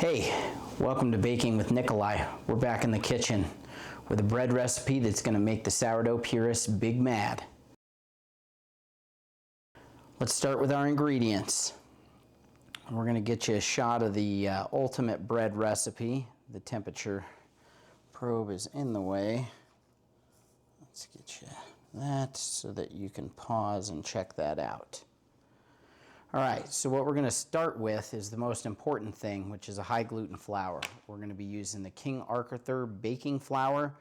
Hey, welcome to Baking with Nikolai. We're back in the kitchen with a bread recipe that's going to make the sourdough purists big mad. Let's start with our ingredients. We're going to get you a shot of the ultimate bread recipe. The temperature probe is in the way. Let's get you that so that you can pause and check that out. Alright, so what we're going to start with is the most important thing, which is a high gluten flour. We're going to be using the King Arthur baking flour.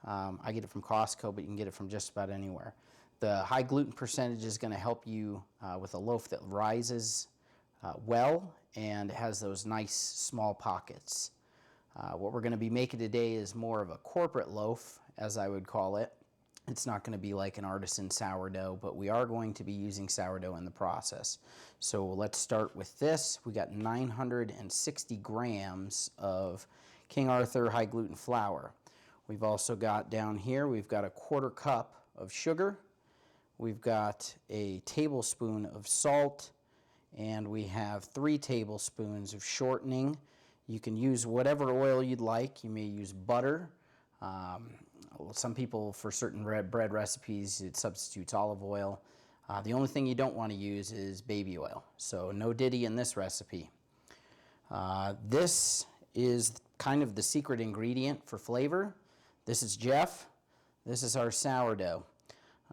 I get it from Costco, but you can get it from just about anywhere. The high gluten percentage is going to help you with a loaf that rises well and has those nice small pockets. What we're going to be making today is more of a corporate loaf, as I would call it. It's not going to be like an artisan sourdough, but we are going to be using sourdough in the process. So let's start with this. We got 960 grams of King Arthur high gluten flour. We've also got down here, we've got a 1/4 cup of sugar. We've got a tablespoon of salt, and we have 3 tablespoons of shortening. You can use whatever oil you'd like. You may use butter. Some people, for certain bread recipes, it substitutes olive oil. The only thing you don't want to use is baby oil, so no diddy in this recipe. This is kind of the secret ingredient for flavor. This is Jeff. This is our sourdough.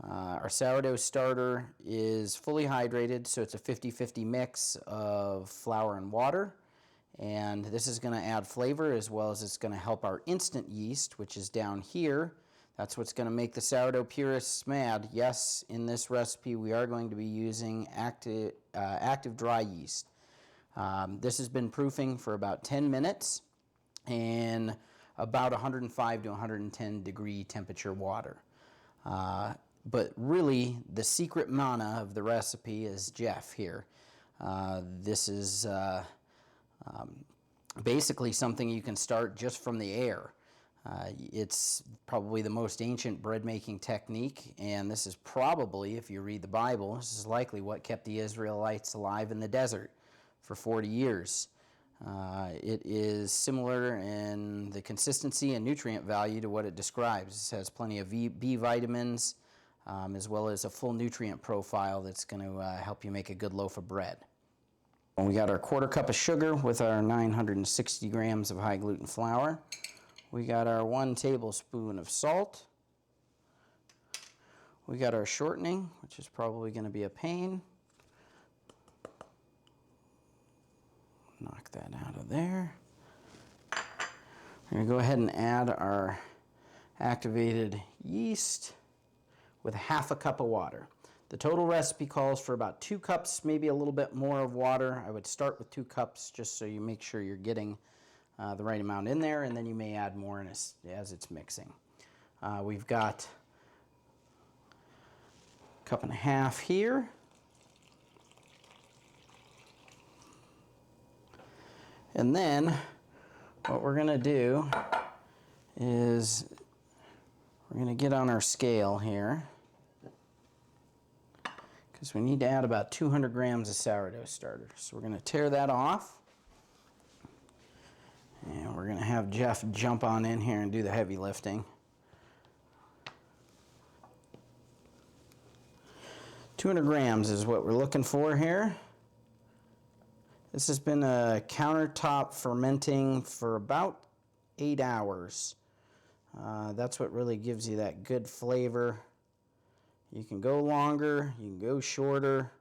Our sourdough starter is fully hydrated, so it's a 50-50 mix of flour and water. And this is going to add flavor, as well as it's going to help our instant yeast, which is down here. That's what's going to make the sourdough purists mad. Yes, in this recipe we are going to be using active dry yeast. This has been proofing for about 10 minutes in about 105 to 110 degree temperature water. But really, the secret mana of the recipe is Jeff here. This is basically something you can start just from the air. It's probably the most ancient bread making technique, and this is probably, if you read the Bible, this is likely what kept the Israelites alive in the desert for 40 years. It is similar in the consistency and nutrient value to what it describes. It has plenty of B vitamins, as well as a full nutrient profile that's going to help you make a good loaf of bread. We got our 1/4 cup of sugar with our 960 grams of high gluten flour. We got our 1 tablespoon of salt. We got our shortening, which is probably going to be a pain. Knock that out of there. We're going to go ahead and add our activated yeast with 1/2 cup of water. The total recipe calls for about 2 cups, maybe a little bit more of water. I would start with 2 cups just so you make sure you're getting the right amount in there, and then you may add more as it's mixing. We've got 1.5 cups here. And then what we're going to do is we're going to get on our scale here, because we need to add about 200 grams of sourdough starter. So we're going to tear that off, and we're going to have Jeff jump on in here and do the heavy lifting. 200 grams is what we're looking for here. This has been a countertop fermenting for about 8 hours. That's what really gives you that good flavor. You can go longer, you can go shorter.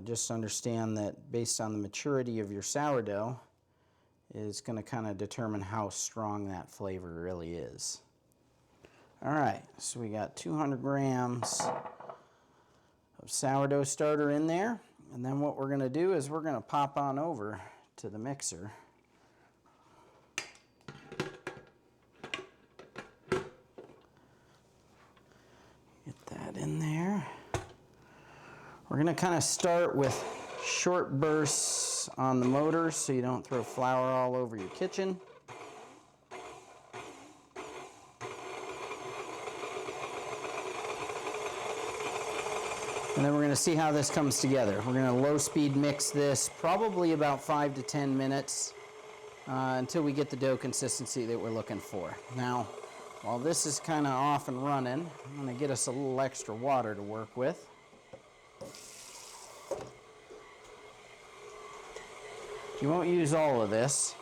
Just understand that based on the maturity of your sourdough, it's going to kind of determine how strong that flavor really is. Alright, so we got 200 grams of sourdough starter in there. And then what we're going to do is we're going to pop on over to the mixer. Get that in there. We're going to kind of start with short bursts on the motor so you don't throw flour all over your kitchen. And then we're going to see how this comes together. We're going to low speed mix this probably about 5 to 10 minutes. until we get the dough consistency that we're looking for. Now, while this is kind of off and running, I'm going to get us a little extra water to work with. You won't use all of this,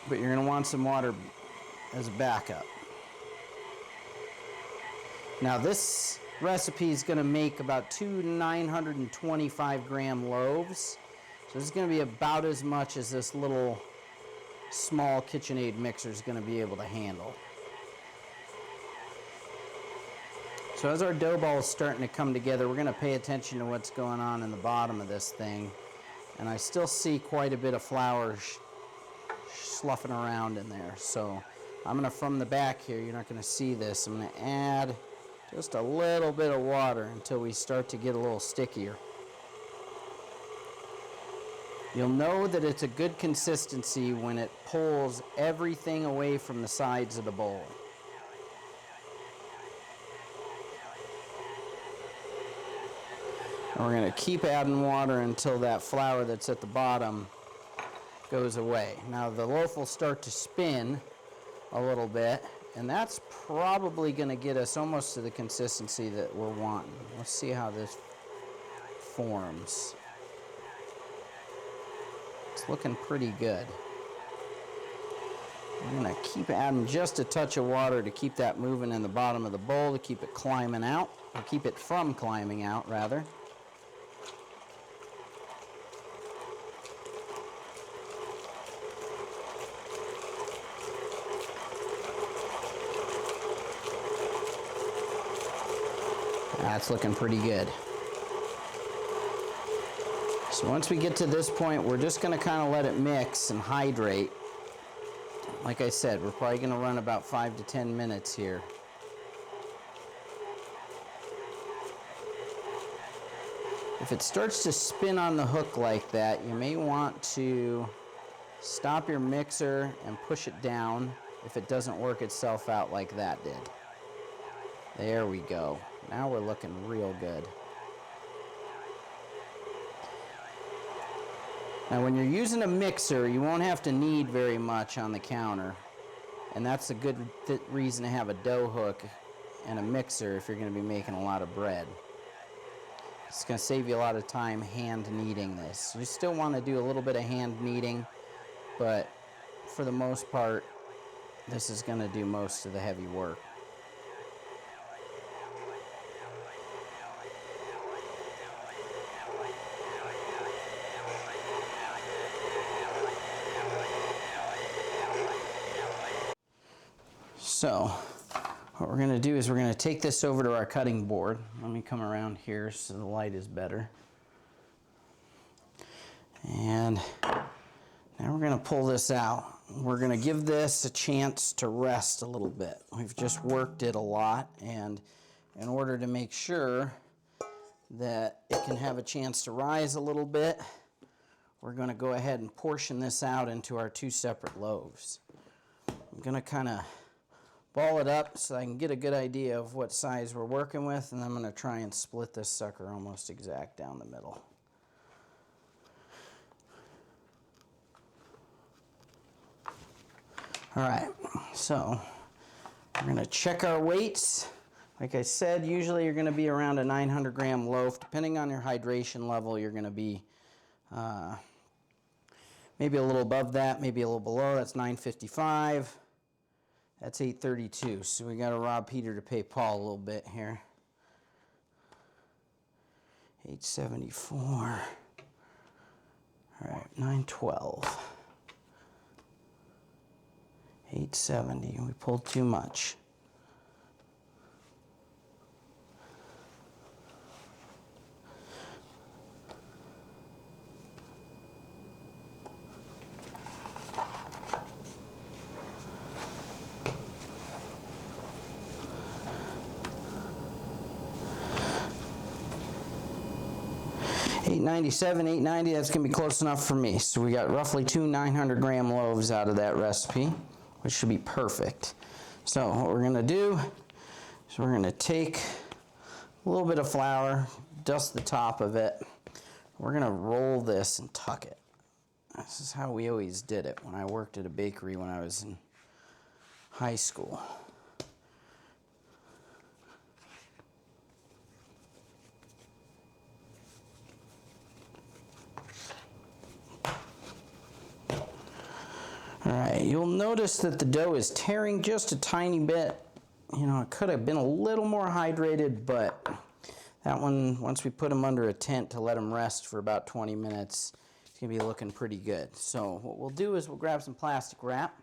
but you're going to want some water as a backup. Now this recipe is going to make about 2 925 gram loaves. So this is going to be about as much as this little small KitchenAid mixer is going to be able to handle. So as our dough ball is starting to come together, we're going to pay attention to what's going on in the bottom of this thing. And I still see quite a bit of flour sloughing around in there. So I'm going to, from the back here, you're not going to see this, I'm going to add just a little bit of water until we start to get a little stickier. You'll know that it's a good consistency when it pulls everything away from the sides of the bowl. And we're going to keep adding water until that flour that's at the bottom goes away. Now the loaf will start to spin a little bit, and that's probably going to get us almost to the consistency that we're wanting. Let's see how this forms. It's looking pretty good. I'm going to keep adding just a touch of water to keep that moving in the bottom of the bowl, to keep it climbing out, or keep it from climbing out, rather. That's looking pretty good. So once we get to this point, we're just going to kind of let it mix and hydrate. Like I said, we're probably going to run about 5 to 10 minutes here. If it starts to spin on the hook like that, you may want to stop your mixer and push it down if it doesn't work itself out like that did. There we go. Now we're looking real good. Now when you're using a mixer, you won't have to knead very much on the counter. And that's a good reason to have a dough hook and a mixer if you're going to be making a lot of bread. It's going to save you a lot of time hand kneading this. You still want to do a little bit of hand kneading, but for the most part, this is going to do most of the heavy work. So what we're going to do is we're going to take this over to our cutting board. Let me come around here so the light is better. And now we're going to pull this out. We're going to give this a chance to rest a little bit. We've just worked it a lot, and in order to make sure that it can have a chance to rise a little bit, we're going to go ahead and portion this out into our 2 separate loaves. I'm going to kind of ball it up so I can get a good idea of what size we're working with, and I'm going to try and split this sucker almost exact down the middle. Alright, so we're going to check our weights. Like I said, usually you're going to be around a 900 gram loaf. Depending on your hydration level, you're going to be maybe a little above that, maybe a little below. That's 955. That's 832, so we got to rob Peter to pay Paul a little bit here. 874. All right, 912. 870. We pulled too much. $897, $890, that's going to be close enough for me. So we got roughly 2 900 gram loaves out of that recipe, which should be perfect. So what we're going to do is we're going to take a little bit of flour, dust the top of it. We're going to roll this and tuck it. This is how we always did it when I worked at a bakery when I was in high school. All right, you'll notice that the dough is tearing just a tiny bit. You know, it could have been a little more hydrated, but that one, once we put them under a tent to let them rest for about 20 minutes, it's gonna be looking pretty good. So what we'll do is we'll grab some plastic wrap.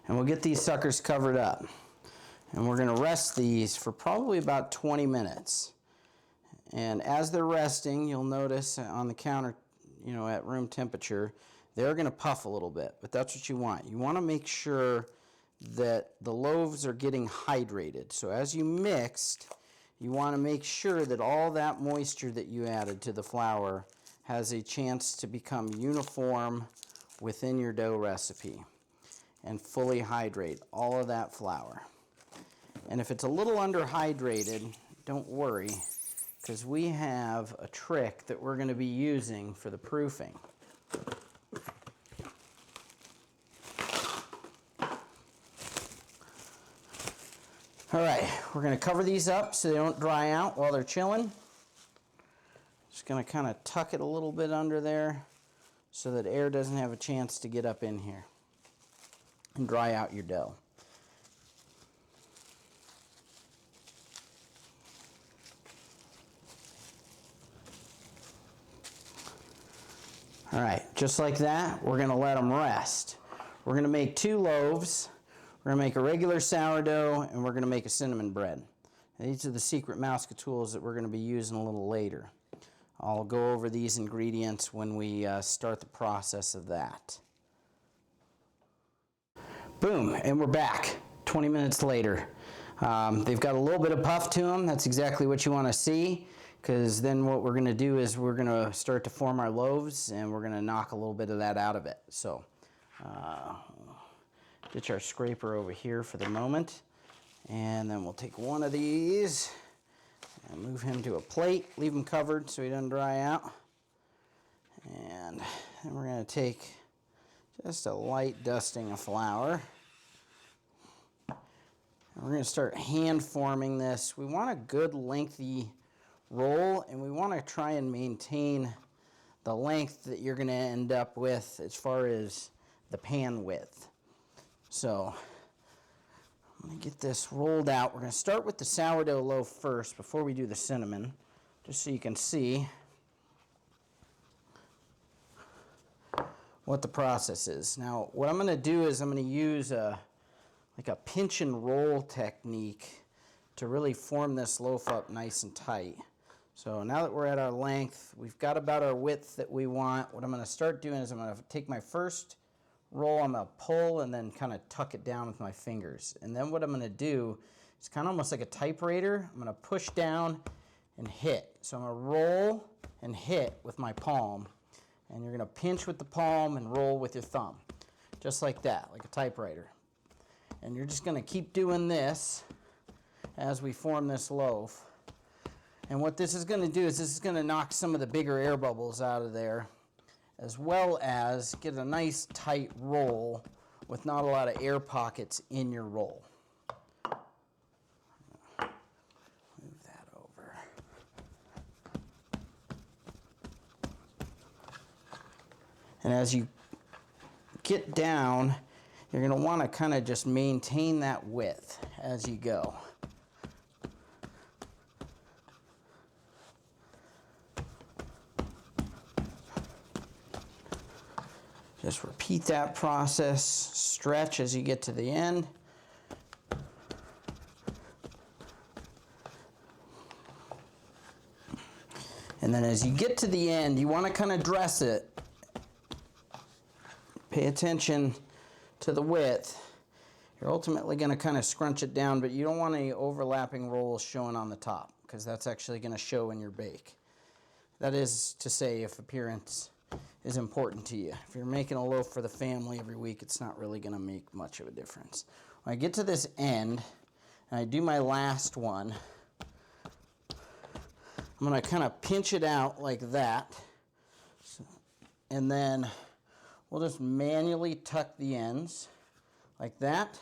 And we'll get these suckers covered up. And we're gonna rest these for probably about 20 minutes. And as they're resting, you'll notice on the counter, you know, at room temperature, they're gonna puff a little bit, but that's what you want. You wanna make sure that the loaves are getting hydrated. So as you mixed, you wanna make sure that all that moisture that you added to the flour has a chance to become uniform within your dough recipe and fully hydrate all of that flour. And if it's a little underhydrated, don't worry, because we have a trick that we're going to be using for the proofing. All right, we're going to cover these up so they don't dry out while they're chilling. Just going to kind of tuck it a little bit under there so that air doesn't have a chance to get up in here and dry out your dough. All right, just like that, we're gonna let them rest. We're gonna make 2 loaves. We're gonna make a regular sourdough, and we're gonna make a cinnamon bread. Now, these are the secret Mouska tools that we're gonna be using a little later. I'll go over these ingredients when we start the process of that. Boom, and we're back 20 minutes later. They've got a little bit of puff to them. That's exactly what you wanna see, because then what we're gonna do is we're gonna start to form our loaves, and we're gonna knock a little bit of that out of it. So, ditch our scraper over here for the moment, and then we'll take one of these and move him to a plate, leave him covered so he doesn't dry out. And then we're gonna take just a light dusting of flour. And we're gonna start hand forming this. We want a good lengthy roll, and we want to try and maintain the length that you're going to end up with as far as the pan width. So I'm going to get this rolled out. We're going to start with the sourdough loaf first before we do the cinnamon, just so you can see what the process is. Now what I'm going to do is I'm going to use like a pinch and roll technique to really form this loaf up nice and tight. So now that we're at our length, we've got about our width that we want. What I'm going to start doing is I'm going to take my first roll, I'm going to pull and then kind of tuck it down with my fingers. And then what I'm going to do is kind of almost like a typewriter. I'm going to push down and hit. So I'm going to roll and hit with my palm. And you're going to pinch with the palm and roll with your thumb. Just like that, like a typewriter. And you're just going to keep doing this as we form this loaf. And what this is going to do is this is going to knock some of the bigger air bubbles out of there, as well as get a nice tight roll with not a lot of air pockets in your roll. Move that over. And as you get down, you're going to want to kind of just maintain that width as you go. Just repeat that process, stretch as you get to the end. And then as you get to the end, you want to kind of dress it. Pay attention to the width. You're ultimately going to kind of scrunch it down, but you don't want any overlapping rolls showing on the top, because that's actually going to show in your bake. That is to say, if appearance is important to you. If you're making a loaf for the family every week, it's not really going to make much of a difference. When I get to this end, and I do my last one, I'm going to kind of pinch it out like that, and then we'll just manually tuck the ends like that.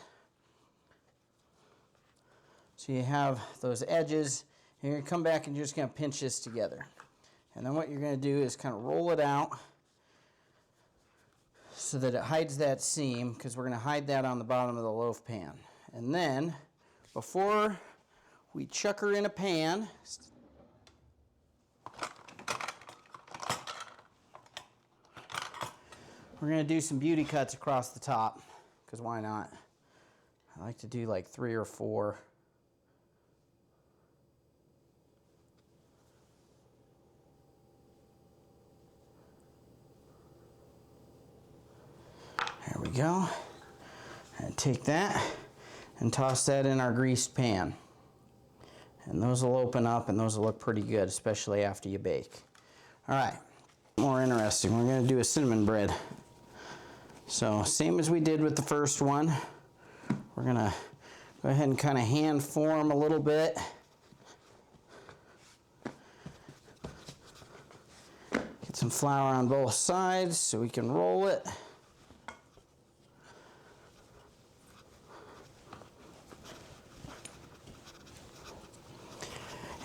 So you have those edges, and you're going to come back and you're just going to pinch this together. And then what you're going to do is kind of roll it out so that it hides that seam, because we're going to hide that on the bottom of the loaf pan. And then, before we chuck her in a pan, we're going to do some beauty cuts across the top, because why not? I like to do like 3 or 4. There we go. And take that and toss that in our greased pan. And those will open up and those will look pretty good, especially after you bake. All right, more interesting. We're going to do a cinnamon bread. So same as we did with the first one, we're going to go ahead and kind of hand form a little bit. Get some flour on both sides so we can roll it.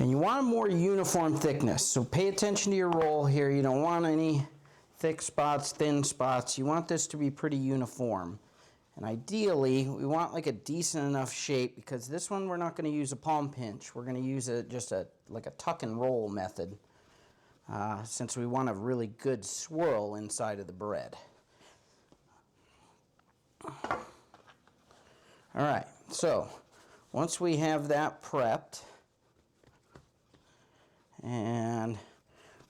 And you want a more uniform thickness, so pay attention to your roll here. You don't want any thick spots, thin spots. You want this to be pretty uniform. And ideally, we want like a decent enough shape, because this one we're not going to use a palm pinch. We're going to use like a tuck and roll method, since we want a really good swirl inside of the bread. All right, so once we have that prepped, and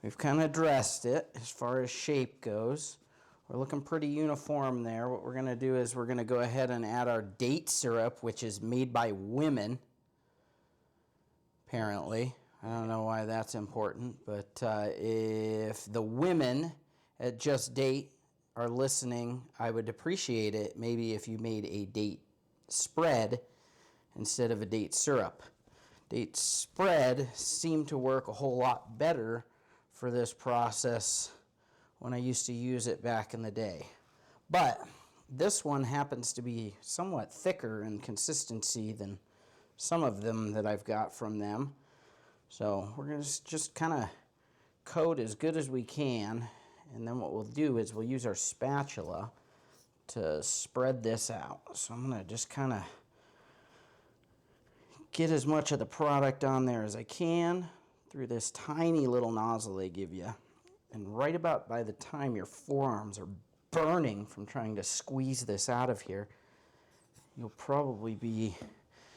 we've kind of dressed it as far as shape goes, we're looking pretty uniform there. What we're going to do is we're going to go ahead and add our date syrup, which is made by women, apparently. I don't know why that's important, but if the women at Just Date are listening, I would appreciate it maybe if you made a date spread instead of a date syrup. Date spread seemed to work a whole lot better for this process when I used to use it back in the day. But this one happens to be somewhat thicker in consistency than some of them that I've got from them. So we're going to just kind of coat as good as we can, and then what we'll do is we'll use our spatula to spread this out. So I'm going to just kind of get as much of the product on there as I can through this tiny little nozzle they give you. And right about by the time your forearms are burning from trying to squeeze this out of here, you'll probably be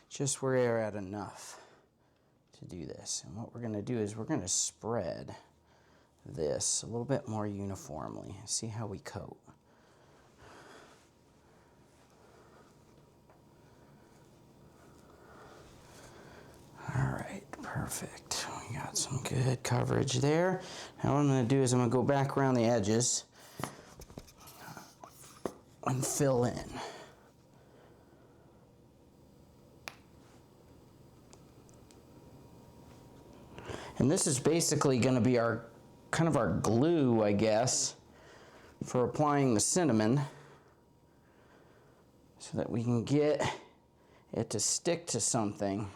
just where you're at enough to do this. And what we're going to do is we're going to spread this a little bit more uniformly. See how we coat. All right, perfect. We got some good coverage there. Now what I'm going to do is I'm going to go back around the edges and fill in. And this is basically going to be our kind of our glue, I guess, for applying the cinnamon, so that we can get it to stick to something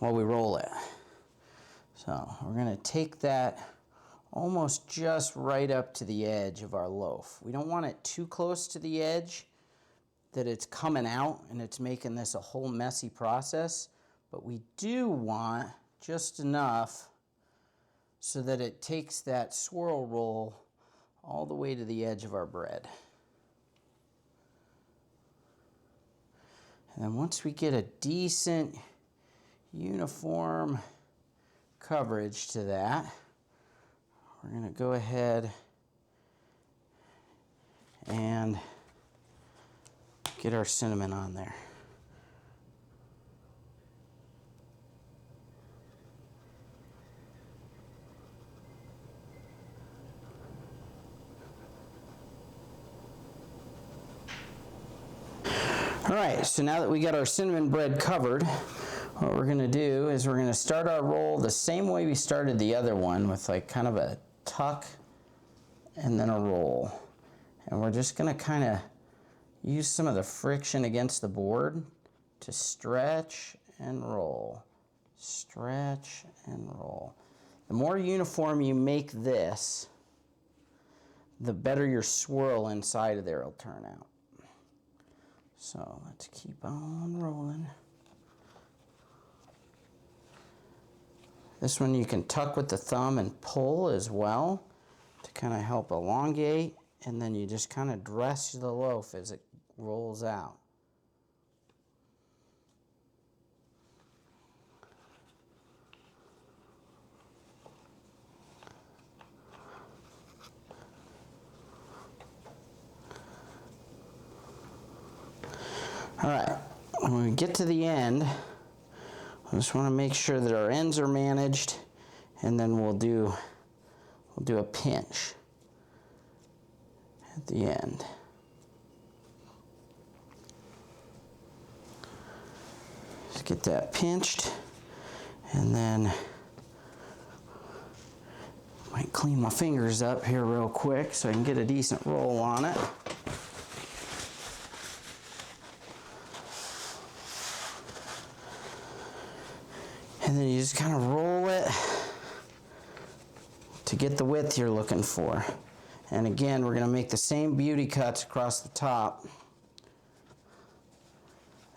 while we roll it. So we're going to take that almost just right up to the edge of our loaf. We don't want it too close to the edge that it's coming out and it's making this a whole messy process, but we do want just enough so that it takes that swirl roll all the way to the edge of our bread. And then once we get a decent uniform coverage to that, we're going to go ahead and get our cinnamon on there. All right, so now that we got our cinnamon bread covered, what we're gonna do is we're gonna start our roll the same way we started the other one, with like kind of a tuck and then a roll. And we're just gonna kind of use some of the friction against the board to stretch and roll. Stretch and roll. The more uniform you make this, the better your swirl inside of there will turn out. So let's keep on rolling. This one you can tuck with the thumb and pull as well to kind of help elongate, and then you just kind of dress the loaf as it rolls out. All right, when we get to the end, I just want to make sure that our ends are managed, and then we'll do a pinch at the end. Just get that pinched, and then might clean my fingers up here real quick so I can get a decent roll on it. And then you just kind of roll it to get the width you're looking for. And again, we're going to make the same beauty cuts across the top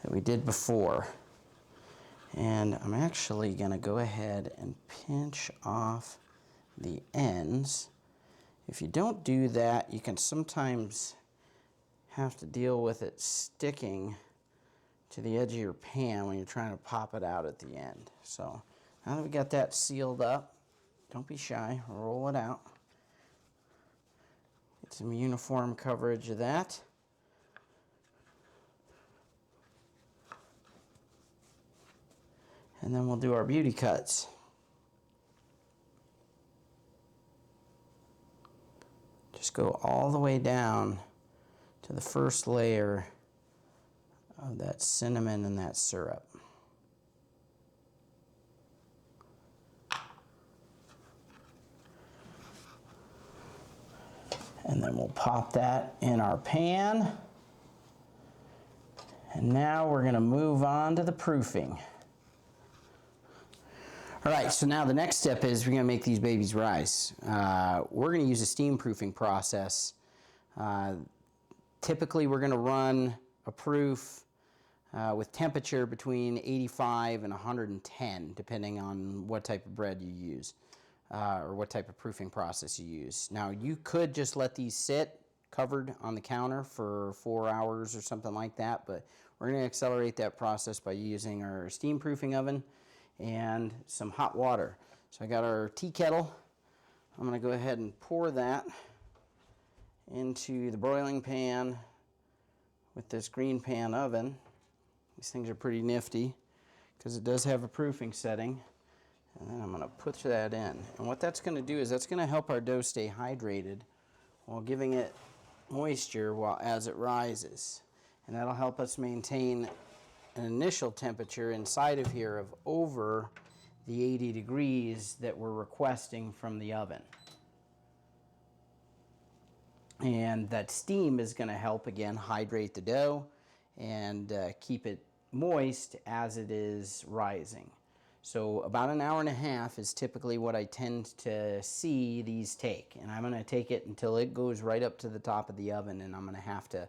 that we did before. And I'm actually going to go ahead and pinch off the ends. If you don't do that, you can sometimes have to deal with it sticking to the edge of your pan when you're trying to pop it out at the end. So now that we got that sealed up, don't be shy, roll it out. Get some uniform coverage of that. And then we'll do our beauty cuts. Just go all the way down to the first layer of that cinnamon and that syrup. And then we'll pop that in our pan. And now we're going to move on to the proofing. All right, so now the next step is we're going to make these babies rise. We're going to use a steam proofing process. Typically, we're going to run a proof with temperature between 85 and 110, depending on what type of bread you use or what type of proofing process you use. Now, you could just let these sit covered on the counter for 4 hours or something like that, but we're going to accelerate that process by using our steam proofing oven and some hot water. So I got our tea kettle. I'm going to go ahead and pour that into the broiling pan with this green pan oven. These things are pretty nifty because it does have a proofing setting. And then I'm going to put that in. And what that's going to do is that's going to help our dough stay hydrated while giving it moisture as it rises. And that'll help us maintain an initial temperature inside of here of over the 80 degrees that we're requesting from the oven. And that steam is going to help, again, hydrate the dough and keep it moist as it is rising. So about an hour and a half is typically what I tend to see these take. And I'm going to take it until it goes right up to the top of the oven, and I'm going to have to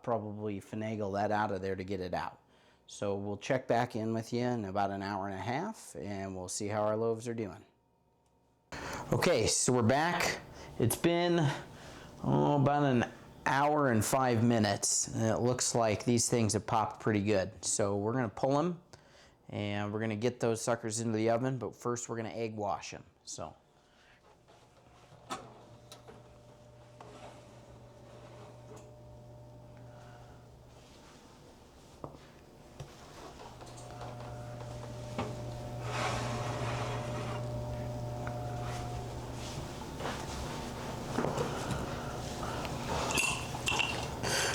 probably finagle that out of there to get it out. So we'll check back in with you in about an hour and a half, and we'll see how our loaves are doing. Okay, so we're back. It's been about an hour and 5 minutes, and it looks like these things have popped pretty good. So we're going to pull them, and we're going to get those suckers into the oven, but first we're going to egg wash them. So.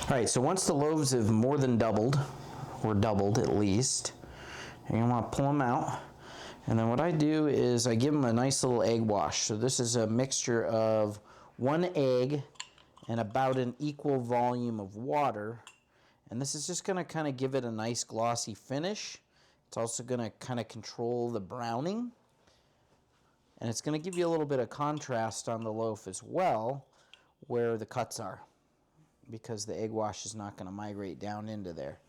All right, so once the loaves have more than doubled, or doubled at least, you're gonna want to pull them out. And then what I do is I give them a nice little egg wash. So this is a mixture of 1 egg and about an equal volume of water. And this is just gonna kind of give it a nice glossy finish. It's also gonna kind of control the browning. And it's gonna give you a little bit of contrast on the loaf as well, where the cuts are, because the egg wash is not gonna migrate down into there.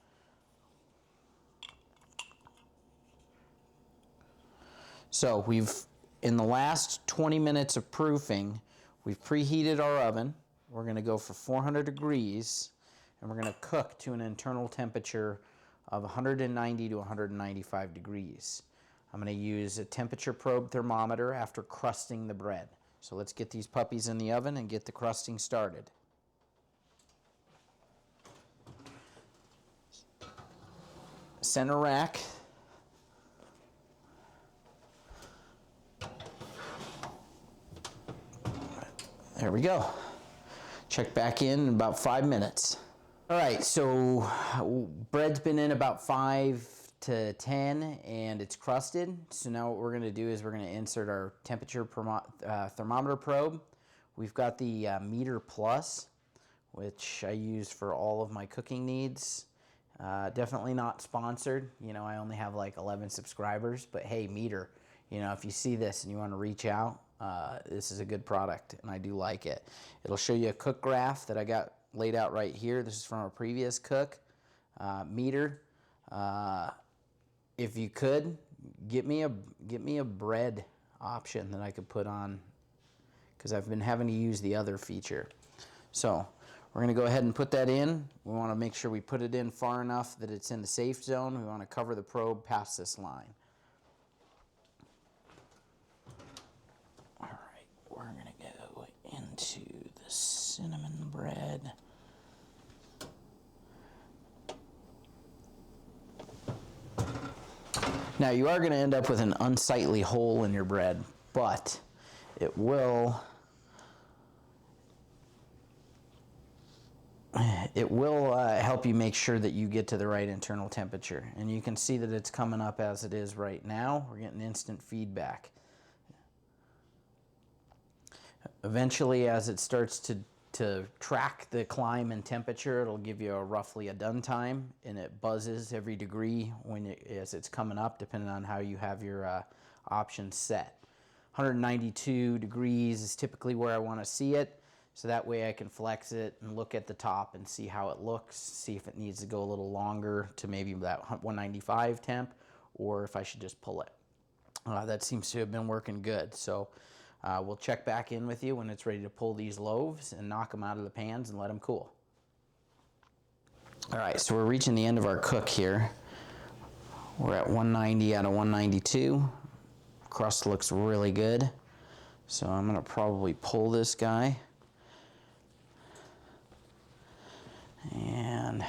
So in the last 20 minutes of proofing, we've preheated our oven. We're gonna go for 400 degrees, and we're gonna cook to an internal temperature of 190 to 195 degrees. I'm gonna use a temperature probe thermometer after crusting the bread. So let's get these puppies in the oven and get the crusting started. Center rack. There we go. Check back in about 5 minutes. All right, so bread's been in about 5 to 10 and it's crusted. So now what we're gonna do is we're gonna insert our temperature thermometer probe. We've got the Meter Plus, which I use for all of my cooking needs. Definitely not sponsored. You know, I only have like 11 subscribers, but hey, Meter, you know, if you see this and you wanna reach out, this is a good product and I do like it. It'll show you a cook graph that I got laid out right here. This is from a previous cook. Meter. If you could, get me a bread option that I could put on, because I've been having to use the other feature. So we're gonna go ahead and put that in. We wanna make sure we put it in far enough that it's in the safe zone. We wanna cover the probe past this line. All right, we're gonna go into the cinnamon bread. Now you are going to end up with an unsightly hole in your bread, but it will help you make sure that you get to the right internal temperature. And you can see that it's coming up as it is right now. We're getting instant feedback. Eventually, as it starts to track the climb in temperature, it'll give you roughly a done time, and it buzzes every degree as it's coming up, depending on how you have your options set. 192 degrees is typically where I want to see it, so that way I can flex it and look at the top and see how it looks, see if it needs to go a little longer to maybe that 195 temp, or if I should just pull it. That seems to have been working good. So we'll check back in with you when it's ready to pull these loaves and knock them out of the pans and let them cool. All right, so we're reaching the end of our cook here. We're at 190 out of 192. Crust looks really good. So I'm gonna probably pull this guy. And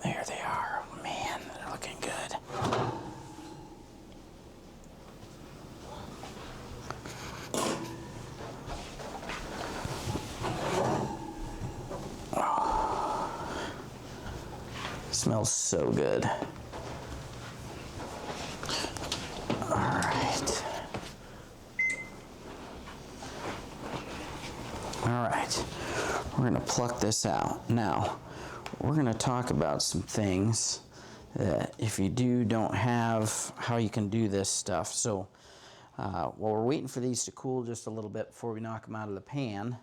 there they are. Man, they're looking good. Smells so good. All right. All right. We're going to pluck this out. Now, we're going to talk about some things that if you don't have, how you can do this stuff. So while we're waiting for these to cool just a little bit before we knock them out of the pan,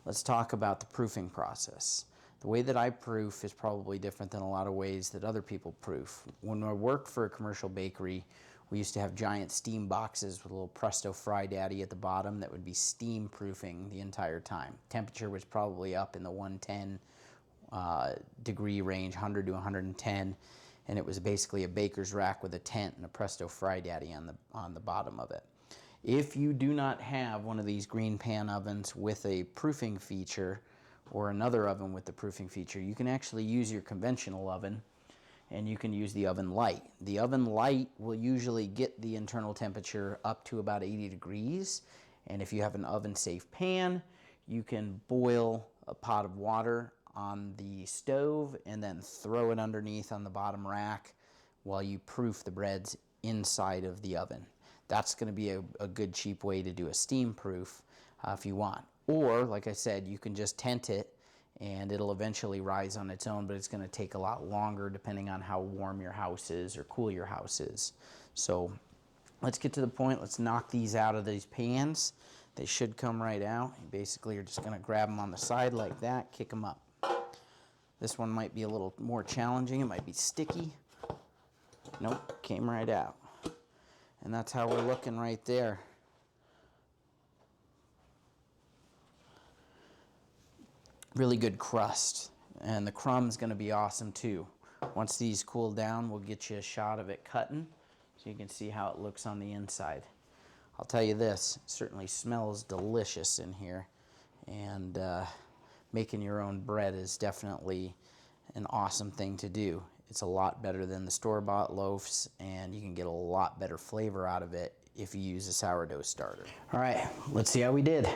let's talk about the proofing process. The way that I proof is probably different than a lot of ways that other people proof. When I worked for a commercial bakery, we used to have giant steam boxes with a little Presto Fry Daddy at the bottom that would be steam proofing the entire time. Temperature was probably up in the 110 degree range, 100 to 110, and it was basically a baker's rack with a tent and a Presto Fry Daddy on the bottom of it. If you do not have one of these green pan ovens with a proofing feature, or another oven with the proofing feature, you can actually use your conventional oven, and you can use the oven light. The oven light will usually get the internal temperature up to about 80 degrees, And if you have an oven-safe pan, you can boil a pot of water on the stove and then throw it underneath on the bottom rack while you proof the breads inside of the oven. That's going to be a good cheap way to do a steam proof if you want. Or, like I said, you can just tent it and it'll eventually rise on its own, but it's going to take a lot longer depending on how warm your house is or cool your house is. So let's get to the point. Let's knock these out of these pans. They should come right out. You basically are just going to grab them on the side like that, kick them up. This one might be a little more challenging. It might be sticky. Nope, came right out. And that's how we're looking right there. Really good crust. And the crumb's going to be awesome too. Once these cool down, we'll get you a shot of it cutting so you can see how it looks on the inside. I'll tell you this, it certainly smells delicious in here. And making your own bread is definitely an awesome thing to do. It's a lot better than the store-bought loaves, and you can get a lot better flavor out of it if you use a sourdough starter. All right, let's see how we did.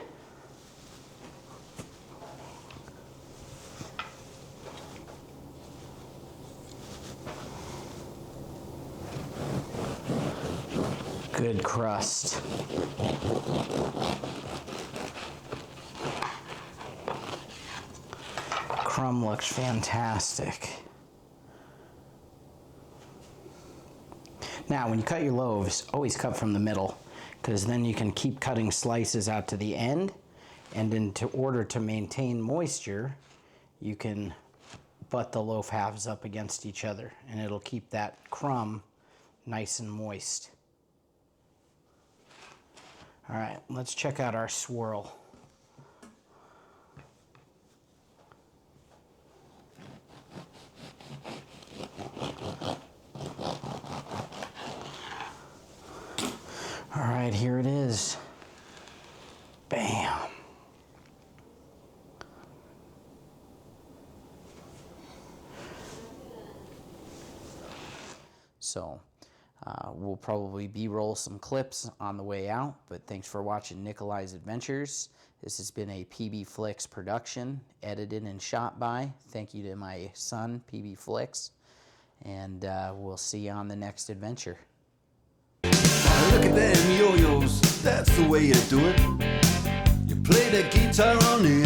Good crust. Crumb looks fantastic. Now, when you cut your loaves, always cut from the middle, because then you can keep cutting slices out to the end, and in order to maintain moisture, you can butt the loaf halves up against each other, and it'll keep that crumb nice and moist. All right, let's check out our swirl. All right, here it is. Bam. So we'll probably B-roll some clips on the way out, but thanks for watching Nikolai's Adventures. This has been a PB Flicks production, edited and shot by. Thank you to my son, PB Flicks, and we'll see you on the next adventure. Look at them yo-yos, that's the way you do it. You play the guitar on the